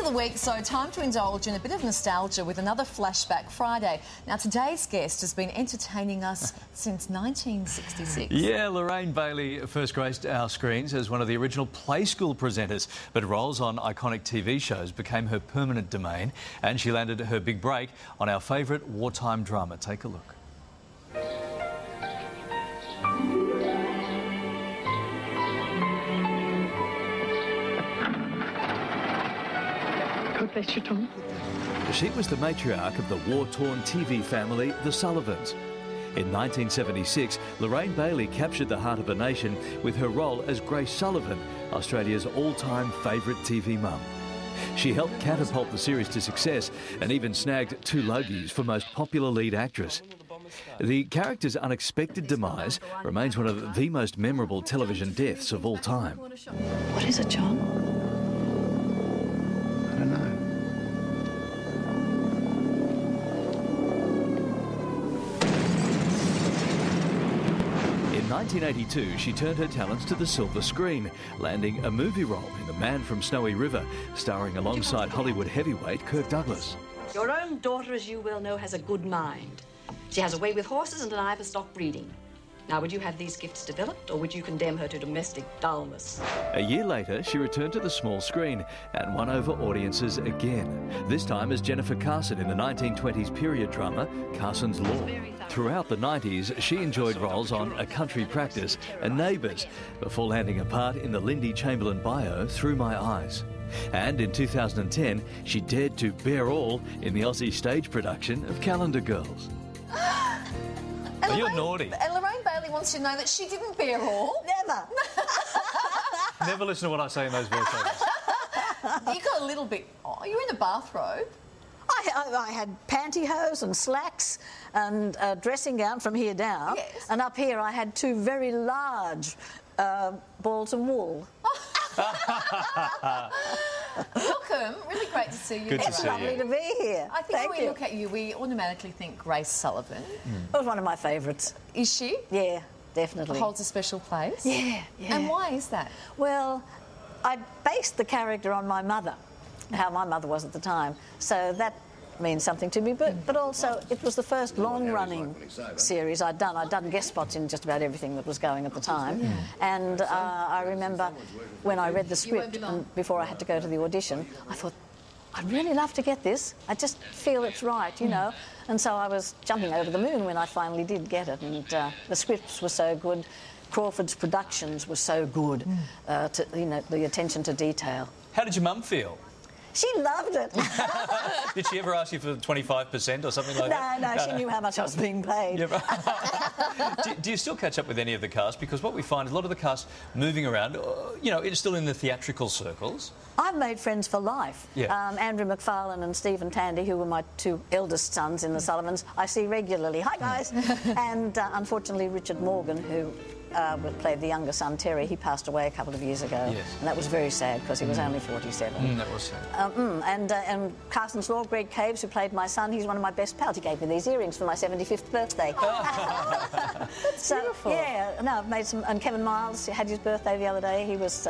the week, so time to indulge in a bit of nostalgia with another Flashback Friday. Now, today's guest has been entertaining us since 1966. Yeah, Lorraine Bayly first graced our screens as one of the original Play School presenters, but roles on iconic TV shows became her permanent domain, and she landed her big break on our favourite wartime drama. Take a look. God bless you, Tom. She was the matriarch of the war-torn TV family, the Sullivans. In 1976, Lorraine Bayly captured the heart of a nation with her role as Grace Sullivan, Australia's all-time favourite TV mum. She helped catapult the series to success and even snagged 2 Logies for Most Popular Lead Actress. The character's unexpected demise remains one of the most memorable television deaths of all time. What is it, John? I don't know. In 1982, she turned her talents to the silver screen, landing a movie role in The Man from Snowy River, starring alongside Hollywood heavyweight Kirk Douglas. Your own daughter, as you well know, has a good mind. She has a way with horses and an eye for stock breeding. Now, would you have these gifts developed, or would you condemn her to domestic dullness? A year later, she returned to the small screen and won over audiences again, this time as Jennifer Carson in the 1920s period drama Carson's Law. Throughout the 90s, she enjoyed roles on A Country Practice and Neighbours, before landing a part in the Lindy Chamberlain bio Through My Eyes. And in 2010, she dared to bear all in the Aussie stage production of Calendar Girls. And You're naughty. And Lorraine Bayly wants you to know that she didn't bear all. Never. Never listen to what I say in those voiceovers. You got a little bit... Oh, you were in a bathrobe. I had pantyhose and slacks and a dressing gown from here down. Yes. And up here I had 2 very large balls of wool. Welcome. Really great to see you. Good to It's see lovely you. to be here. I think Thank when we you. look at you, we automatically think Grace Sullivan. It was one of my favourites. Is she? Yeah, definitely. Holds a special place? Yeah. And why is that? Well, I based the character on my mother, how my mother was at the time. So that means something to me, but also it was the first long-running series I'd done. I'd done guest spots in just about everything that was going at the time. And I remember when I read the script and before I had to go to the audition, I thought, I'd really love to get this. I just feel it's right, you know. And so I was jumping over the moon when I finally did get it. And the scripts were so good. Crawford's productions were so good. You know, the attention to detail. How did your mum feel? She loved it. Did she ever ask you for 25% or something like that? No, she knew how much I was being paid. Yeah, right. Do you still catch up with any of the cast? Because what we find is a lot of the cast moving around, you know, it's still in the theatrical circles. I've made friends for life. Yeah. Andrew McFarlane and Stephen Tandy, who were my 2 eldest sons in the Sullivans, I see regularly. Hi, guys. And unfortunately, Richard Morgan, who played the younger son, Terry, he passed away a couple of years ago. Yes. And that was very sad because he was only 47. That was sad. And Carson's Law, Greg Caves, who played my son, he's one of my best pals. He gave me these earrings for my 75th birthday. That's beautiful. Yeah, no, I've made some... And Kevin Miles had his birthday the other day. He was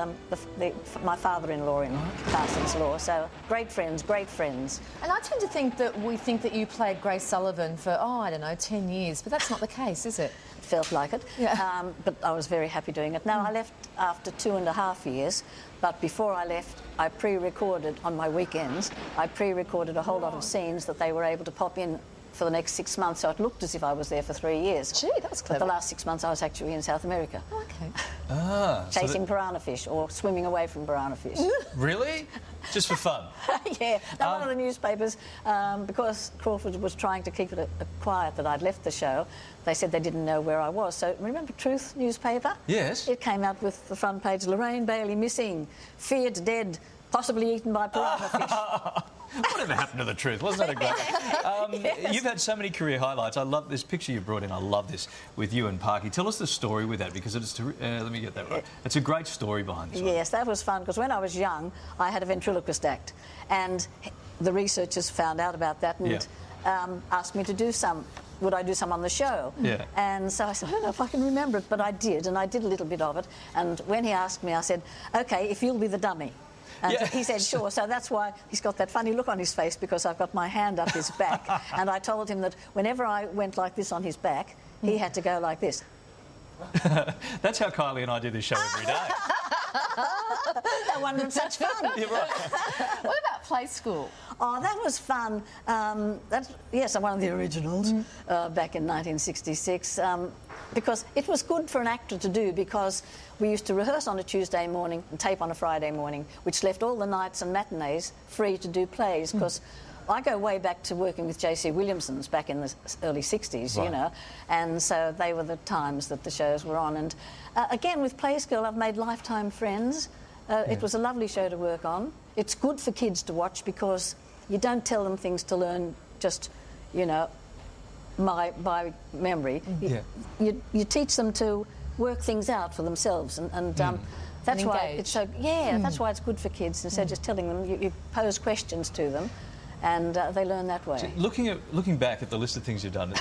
my father-in-law in Carson's Law. So great friends, great friends. And I tend to think that we think that you played Grace Sullivan for, I don't know, 10 years, but that's not the case, is it? Felt like it. Yeah. But I was very happy doing it. Now, I left after 2.5 years, but before I left, I pre-recorded on my weekends. I pre-recorded a whole lot of scenes that they were able to pop in for the next 6 months, so it looked as if I was there for 3 years. Gee, that was clever. But the last 6 months I was actually in South America. Oh, okay. Chasing piranha fish or swimming away from piranha fish. Really? Just for fun? Yeah. Now, one of the newspapers, because Crawford was trying to keep it quiet that I'd left the show, they said they didn't know where I was. So remember Truth newspaper? Yes. It came out with the front page, Lorraine Bayly missing, feared dead, possibly eaten by piranha fish. Whatever happened to the Truth? Wasn't that a great... Yes. You've had so many career highlights. I love this picture you brought in. I love this with you and Parky. Tell us the story with that, because it's... let me get that right. It's a great story behind this one. Yes, that was fun, because when I was young, I had a ventriloquist act, and the researchers found out about that and asked me to do some. Would I do some on the show? Yeah. And so I said, I don't know if I can remember it, but I did, and I did a little bit of it. And when he asked me, I said, OK, if you'll be the dummy. And he said, sure. So that's why he's got that funny look on his face, because I've got my hand up his back. And I told him that whenever I went like this on his back, he had to go like this. That's how Kylie and I do this show every day. That one was such fun. You're right. What about Play School? Oh, that was fun. Yes, I'm one of the originals back in 1966, because it was good for an actor to do, because we used to rehearse on a Tuesday morning and tape on a Friday morning, which left all the nights and matinees free to do plays, because I go way back to working with J.C. Williamson's back in the early 60s, right. you know, and so they were the times that the shows were on. And again, with Play School, I've made lifetime friends. It was a lovely show to work on. It's good for kids to watch, because you don't tell them things to learn just, you know, by memory. You teach them to work things out for themselves, and that's why it's so. Yeah, that's why it's good for kids. Instead of just telling them, you pose questions to them, and they learn that way. So looking back at the list of things you've done,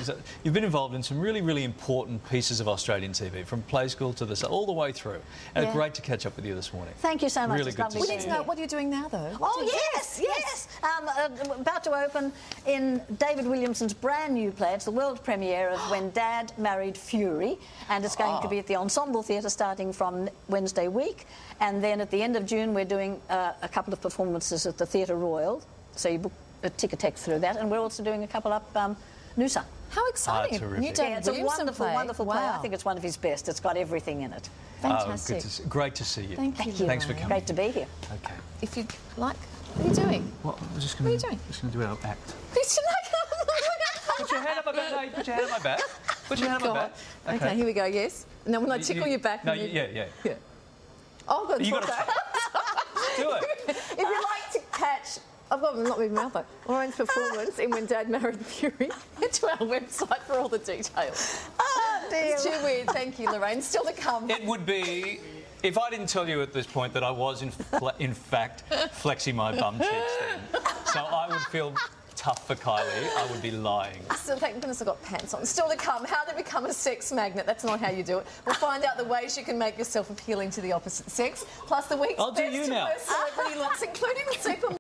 you've been involved in some really, really important pieces of Australian TV, from Play School to all the way through. And great to catch up with you this morning. Thank you so much. Really it's good to We see need to know, what are you doing now, though? Oh, yes. About to open in David Williamson's brand new play. It's the world premiere of When Dad Married Fury, and it's going to be at the Ensemble Theatre starting from Wednesday week. And then at the end of June, we're doing a couple of performances at the Theatre Royal. So you book a ticket through that, and we're also doing a couple up Noosa. How exciting! Terrific. It's a wonderful, wonderful play. Wow. I think it's one of his best. It's got everything in it. Fantastic. Great to see you. Thank you. Thanks for Lorraine. coming. Great to be here. Okay. If you'd like, what are you doing? Well, we're just What are you doing? Just going to do our act. Put Put your hand on my back. No, you put your hand on my back. Put your hand on my back. Okay, here we go. Yes. No, when I tickle your back. No, and yeah. Oh, I've got to You talk got to do it. If you like to catch, I've got not moving my mouth though, Lorraine's performance in When Dad Married Fury, head to our website for all the details. Oh, dear. It's too weird. Thank you, Lorraine. Still to come. It would be, if I didn't tell you at this point that I was in fact flexing my bum cheeks then, so I would feel tough for Kylie, I would be lying. Still, thank goodness I've got pants on. Still to come, how to become a sex magnet. That's not how you do it. We'll find out the ways you can make yourself appealing to the opposite sex, plus the week's I'll do best you now. worst celebrity looks, including the super